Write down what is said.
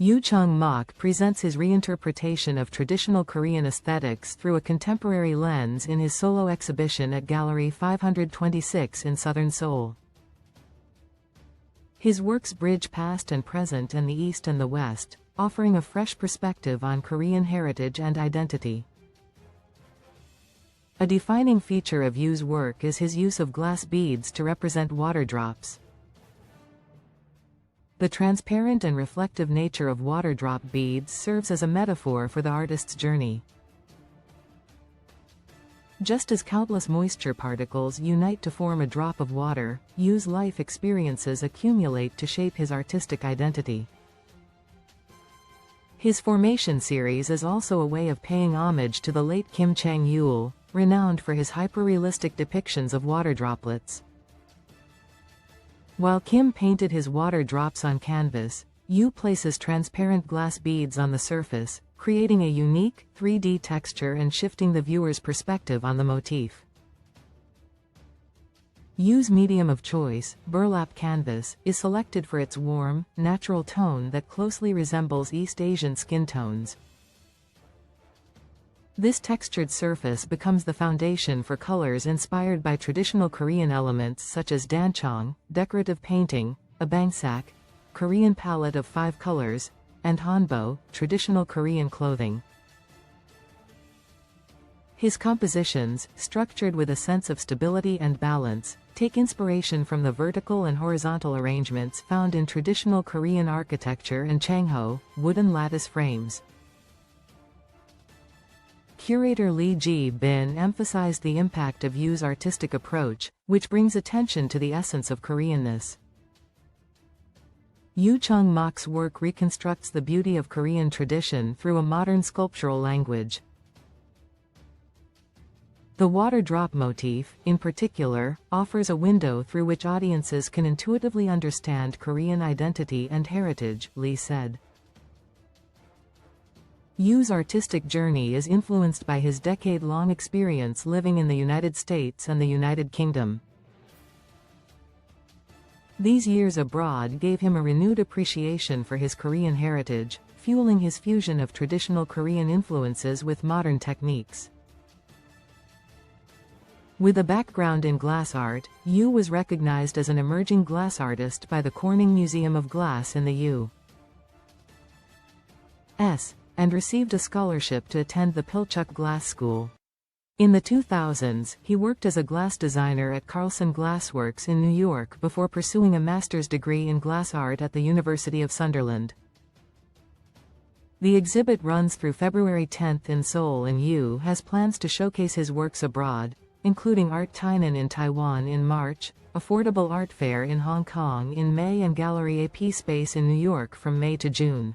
Yoo Choong-mok presents his reinterpretation of traditional Korean aesthetics through a contemporary lens in his solo exhibition at Gallery 526 in southern Seoul. His works bridge past and present and the East and the West, offering a fresh perspective on Korean heritage and identity. A defining feature of Yoo's work is his use of glass beads to represent water drops. The transparent and reflective nature of water drop beads serves as a metaphor for the artist's journey. Just as countless moisture particles unite to form a drop of water, Yoo's life experiences accumulate to shape his artistic identity. His Formation series is also a way of paying homage to the late Kim Chang-yeol, renowned for his hyperrealistic depictions of water droplets. While Kim painted his water drops on canvas, Yoo places transparent glass beads on the surface, creating a unique, 3D texture and shifting the viewer's perspective on the motif. Yoo's medium of choice, burlap canvas, is selected for its warm, natural tone that closely resembles East Asian skin tones. This textured surface becomes the foundation for colors inspired by traditional Korean elements such as danchong, decorative painting, a bangsak, Korean palette of 5 colors, and hanbok, traditional Korean clothing. His compositions, structured with a sense of stability and balance, take inspiration from the vertical and horizontal arrangements found in traditional Korean architecture and changho, wooden lattice frames. Curator Lee Ji-bin emphasized the impact of Yoo's artistic approach, which brings attention to the essence of Koreanness. Yoo Choong-mok's work reconstructs the beauty of Korean tradition through a modern sculptural language. The water drop motif, in particular, offers a window through which audiences can intuitively understand Korean identity and heritage, Lee said. Yoo's artistic journey is influenced by his decade-long experience living in the United States and the United Kingdom. These years abroad gave him a renewed appreciation for his Korean heritage, fueling his fusion of traditional Korean influences with modern techniques. With a background in glass art, Yoo was recognized as an emerging glass artist by the Corning Museum of Glass in the U.S. and received a scholarship to attend the Pilchuck Glass School. In the 2000s, he worked as a glass designer at Carlson Glassworks in New York before pursuing a master's degree in glass art at the University of Sunderland. The exhibit runs through February 10 in Seoul, and Yoo has plans to showcase his works abroad, including Art Tainan in Taiwan in March, Affordable Art Fair in Hong Kong in May, and Gallery AP Space in New York from May to June.